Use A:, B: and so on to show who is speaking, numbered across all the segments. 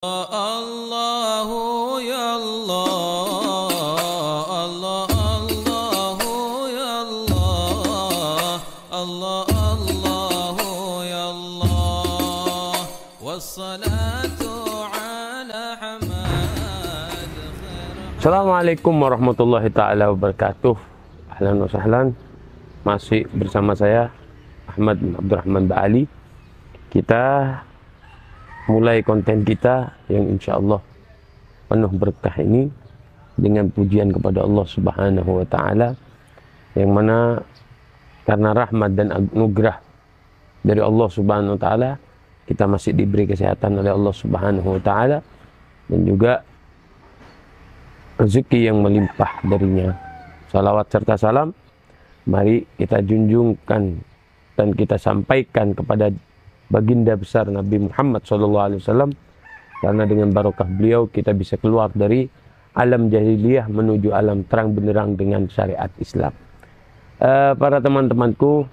A: Allahu ya Allah, Allah Allahu ya Allah, Allah Allahu ya Allah, wassalatu ala hamad.
B: Assalamualaikum warahmatullahi taala wabarakatuh. Ahlan wa sahlan. Masih bersama saya Ahmad bin Abdurrahman Ba'ali. Kita mulai konten kita yang insya Allah penuh berkah ini dengan pujian kepada Allah Subhanahu wa Ta'ala, yang mana karena rahmat dan anugerah dari Allah Subhanahu wa Ta'ala kita masih diberi kesehatan oleh Allah Subhanahu wa Ta'ala, dan juga rezeki yang melimpah darinya. Salawat serta salam mari kita junjungkan dan kita sampaikan kepada baginda besar Nabi Muhammad SAW, karena dengan barokah beliau kita bisa keluar dari alam jahiliyah menuju alam terang benderang dengan syariat Islam. Para teman-temanku,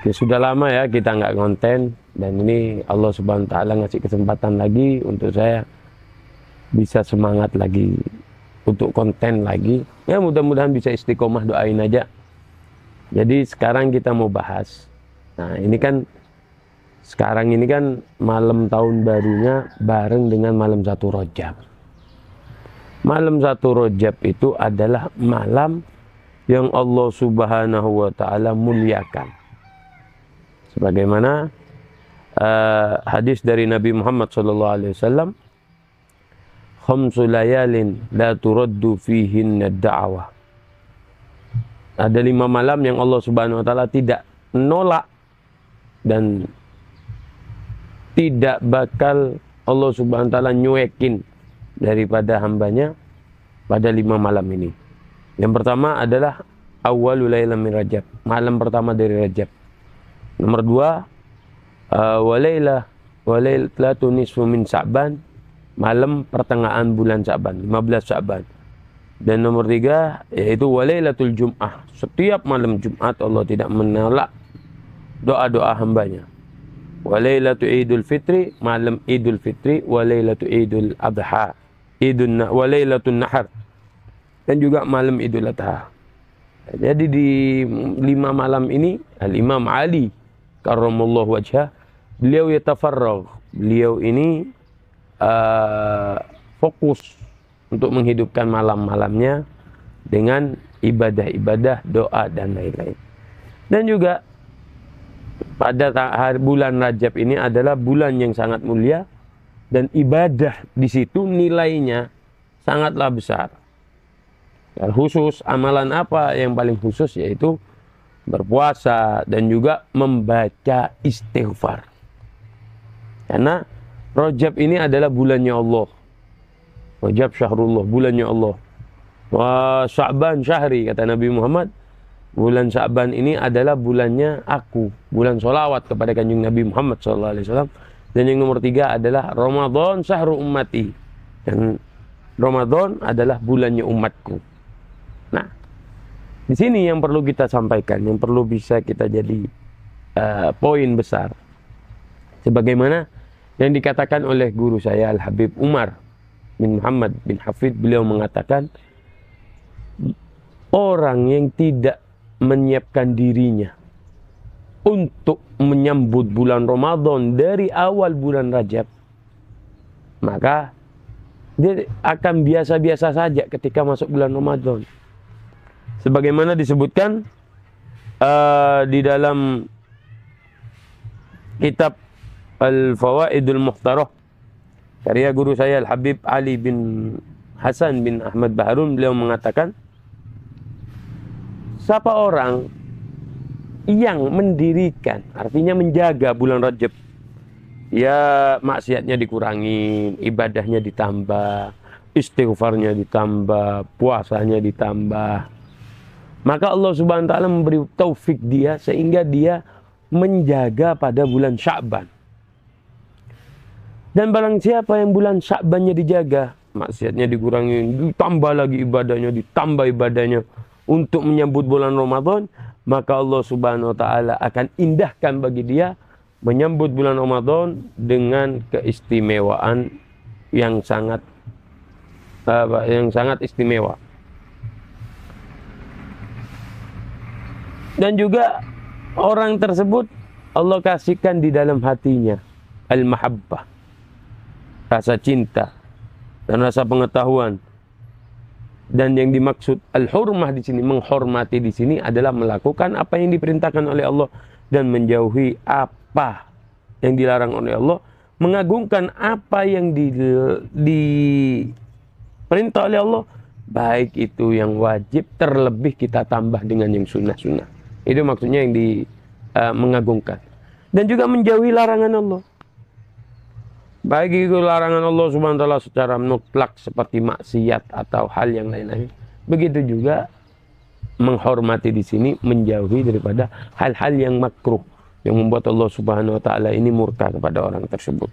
B: sudah lama ya kita nggak konten, dan ini Allah Subhanahu Wa Taala ngasih kesempatan lagi untuk saya bisa semangat lagi untuk konten lagi. Ya mudah-mudahan bisa istiqomah, doain aja. Jadi sekarang kita mau bahas. Nah ini kan sekarang ini kan malam tahun barunya bareng dengan malam 1 Rajab. Malam 1 Rajab itu adalah malam yang Allah Subhanahu wa Ta'ala muliakan. Sebagaimana hadis dari Nabi Muhammad SAW, khamsu layalin la turaddu fihinna da'wah. Ada 5 malam yang Allah Subhanahu wa Ta'ala tidak menolak dan tidak bakal Allah Subhanahu wa Ta'ala nyuekin daripada hambanya pada 5 malam ini. Yang pertama adalah awwalul lailam min Rajab, malam pertama dari Rajab. Nomor 2 walailatun nisfu min Sya'ban, malam pertengahan bulan Sya'ban, 15 Sya'ban. Dan nomor 3 yaitu walailatul Jum'ah, setiap malam Jumat Allah tidak menolak doa-doa hambanya. Walailatu Idul Fitri, malam Idul Fitri, walailatu Idul Adha, walailatun Nahar, dan juga malam Idul Adha. Jadi di 5 malam ini Al-Imam Ali karramallahu wajhah, beliau yatafarragh, beliau ini fokus untuk menghidupkan malam-malamnya dengan ibadah-ibadah, doa dan lain-lain. Dan juga pada bulan Rajab ini adalah bulan yang sangat mulia, dan ibadah di situ nilainya sangatlah besar. Dan khusus amalan apa yang paling khusus, yaitu berpuasa dan juga membaca istighfar. Karena Rajab ini adalah bulannya Allah. Rajab syahrullah, bulannya Allah. Wa Sya'ban syahri, kata Nabi Muhammad. Bulan Sya'ban ini adalah bulannya aku, bulan sholawat kepada kanjeng Nabi Muhammad SAW. Dan yang nomor 3 adalah Ramadan syahru ummati, dan Ramadan adalah bulannya umatku. Nah, di sini yang perlu kita sampaikan, yang perlu bisa kita jadi poin besar, sebagaimana yang dikatakan oleh guru saya Al-Habib Umar bin Muhammad bin Hafid. Beliau mengatakan, orang yang tidak menyiapkan dirinya untuk menyambut bulan Ramadan dari awal bulan Rajab, maka dia akan biasa-biasa saja ketika masuk bulan Ramadan. Sebagaimana disebutkan di dalam kitab Al-Fawaidul Mukhtarah karya guru saya Al-Habib Ali bin Hasan bin Ahmad Baharun, beliau mengatakan, siapa orang yang mendirikan, artinya menjaga bulan Rajab, ya maksiatnya dikurangi, ibadahnya ditambah, istighfarnya ditambah, puasanya ditambah, maka Allah Subhanahu wa Ta'ala memberi taufik dia sehingga dia menjaga pada bulan Sya'ban. Dan barang siapa yang bulan Sya'bannya dijaga, maksiatnya dikurangi, ditambah lagi ibadahnya, ditambah ibadahnya untuk menyambut bulan Ramadan, maka Allah Subhanahu wa Ta'ala akan indahkan bagi dia menyambut bulan Ramadan dengan keistimewaan yang sangat istimewa. Dan juga orang tersebut Allah kasihkan di dalam hatinya al-mahabbah, rasa cinta dan rasa pengetahuan. Dan yang dimaksud al-hurmah di sini, menghormati di sini adalah melakukan apa yang diperintahkan oleh Allah dan menjauhi apa yang dilarang oleh Allah, mengagungkan apa yang diperintah oleh Allah, baik itu yang wajib, terlebih kita tambah dengan yang sunnah-sunnah. Itu maksudnya yang mengagungkan. Dan juga menjauhi larangan Allah. Baik itu larangan Allah Subhanahu wa taala secara mutlak seperti maksiat atau hal yang lain-lain. Begitu juga menghormati di sini menjauhi daripada hal-hal yang makruh yang membuat Allah Subhanahu wa taala ini murka kepada orang tersebut.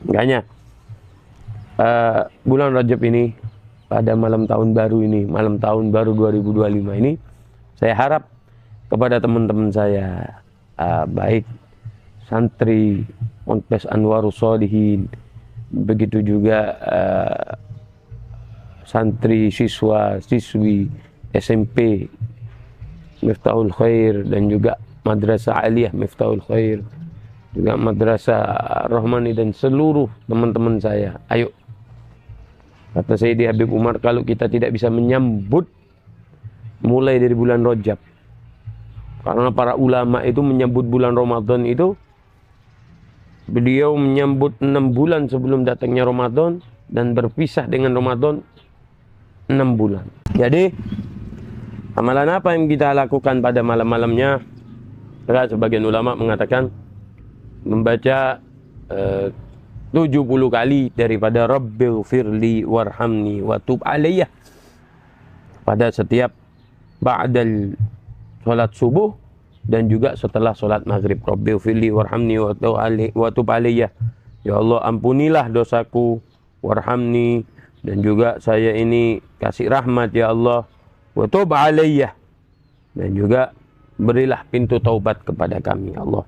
B: Makanya bulan Rajab ini pada malam tahun baru ini, malam tahun baru 2025 ini, saya harap kepada teman-teman saya, baik santri Ponpes Anwarus Shalihin, begitu juga santri, siswa, siswi SMP Miftahul Khair, dan juga Madrasah Aliyah Miftahul Khair, juga Madrasah Rahmani, dan seluruh teman-teman saya. Ayo, kata Sayyidi Habib Umar, kalau kita tidak bisa menyambut mulai dari bulan Rajab, karena para ulama itu menyambut bulan Ramadan itu, beliau menyambut 6 bulan sebelum datangnya Ramadan dan berpisah dengan Ramadan 6 bulan. Jadi amalan apa yang kita lakukan pada malam-malamnya? Sebagian ulama mengatakan membaca 70 kali daripada Rabbighfirli warhamni wa tub alayya pada setiap ba'dal salat subuh dan juga setelah sholat maghrib. Rabbighfirli warhamni wa tub alayya. Ya Allah, ampunilah dosaku, warhamni, dan juga saya ini kasih rahmat ya Allah, wa tub alayya, dan juga berilah pintu taubat kepada kami ya Allah.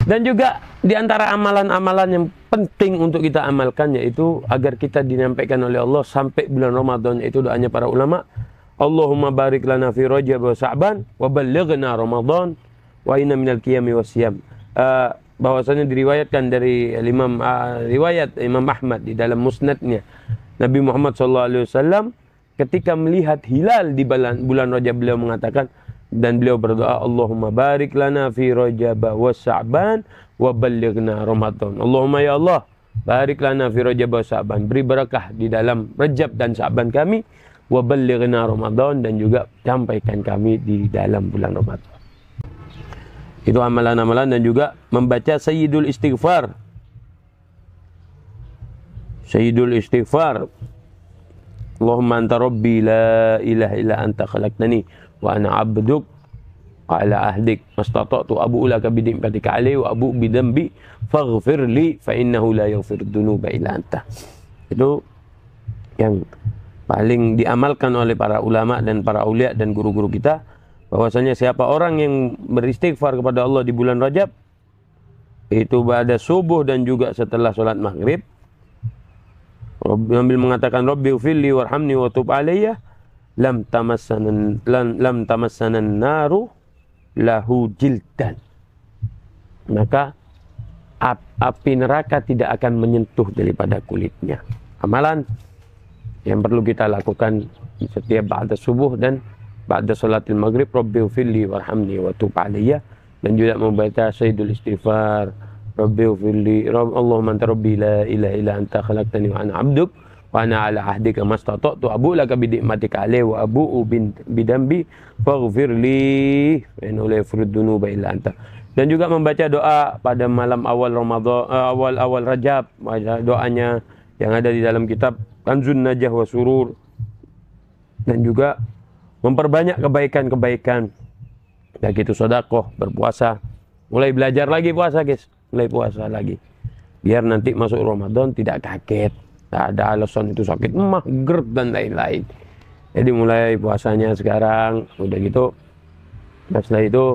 B: Dan juga di antara amalan-amalan yang penting untuk kita amalkan, yaitu agar kita dinyampaikan oleh Allah sampai bulan Ramadan, yaitu doanya para ulama, Allahumma barik lana fi Rajab wa Sa'ban wa ballighna Ramadan wa inna minal qiyami wasyam. Bahwasanya diriwayatkan dari riwayat Imam Ahmad di dalam musnadnya, Nabi Muhammad SAW ketika melihat hilal di bulan Rajab, beliau mengatakan dan beliau berdoa, Allahumma barik lana fi Rajab wa Sa'ban wa ballighna Ramadan. Allahumma ya Allah, barik lana fi Rajab wa Sa'ban, beri berkah di dalam Rajab dan Sa'ban kami, wa ballighna Ramadan, dan juga sampaikan kami di dalam bulan Ramadan. Itu amalan-amalan. Dan juga membaca Sayyidul Istighfar. Sayyidul Istighfar. Allahumma anta rabbi la ilaha illa anta khalaqtani wa ana abduk ala ahdik mastata'tu abu'u laka bidimpatika alaihi wa abu'u bidambi faghfir li fa innahu la yaghfiru dhunuba illa anta. Itu yang paling diamalkan oleh para ulama dan para aulia dan guru-guru kita, bahwasanya siapa orang yang beristighfar kepada Allah di bulan Rajab, itu pada subuh dan juga setelah sholat maghrib, sambil mengatakan Rabbighfirli warhamni wa tub alayya, lam tamassanan naru lahu jildan, maka api neraka tidak akan menyentuh daripada kulitnya. Amalan yang perlu kita lakukan setiap ba'da subuh dan ba'da salatil maghrib, Rabbighfirli warhamni wa tub alayya, dan juga membaca Sayyidul Istighfar, Rabbighfirli, Allahumma anta rabbi la ilaha illa anta khalaqtani wa ana abduk wa ana ala ahdika mastata'tu abu'u laka binikmatika alayya wa abu'u bidambi faghfirli fa innahu la yaghfiru dzunuba illa anta. Dan juga membaca doa pada malam awal Ramadan, awal Rajab, doanya yang ada di dalam kitab Kanzun Najah wa Surur, dan juga memperbanyak kebaikan-kebaikan, baik itu sedekah, berpuasa, mulai belajar lagi puasa guys, mulai puasa lagi, biar nanti masuk Ramadan tidak kaget, tak ada alasan itu sakit emah, GERD dan lain-lain. Jadi mulai puasanya sekarang, udah gitu, nah setelah itu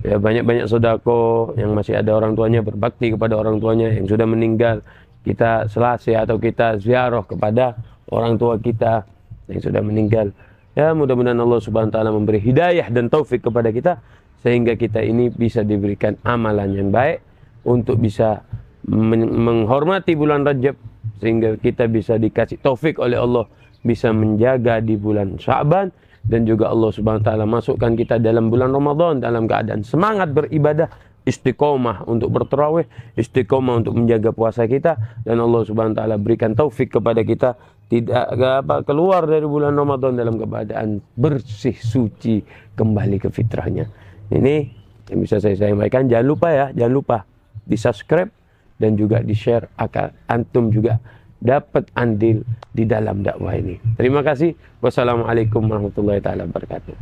B: Ya, banyak-banyak sodako yang masih ada orang tuanya, berbakti kepada orang tuanya yang sudah meninggal. Kita selasi atau kita ziarah kepada orang tua kita yang sudah meninggal. Ya, mudah-mudahan Allah Subhanahu wa taala memberi hidayah dan taufik kepada kita sehingga kita ini bisa diberikan amalan yang baik untuk bisa menghormati bulan Rajab, sehingga kita bisa dikasih taufik oleh Allah bisa menjaga di bulan Sya'ban, dan juga Allah Subhanahu wa taala masukkan kita dalam bulan Ramadan dalam keadaan semangat beribadah, istiqomah untuk bertarawih, istiqomah untuk menjaga puasa kita, dan Allah Subhanahu wa taala berikan taufik kepada kita tidak keluar dari bulan Ramadan dalam keadaan bersih suci kembali ke fitrahnya. Ini yang bisa saya sampaikan. Jangan lupa ya, jangan lupa di-subscribe dan juga di-share agar antum juga dapat andil di dalam dakwah ini. Terima kasih. Wassalamualaikum warahmatullahi taala wabarakatuh.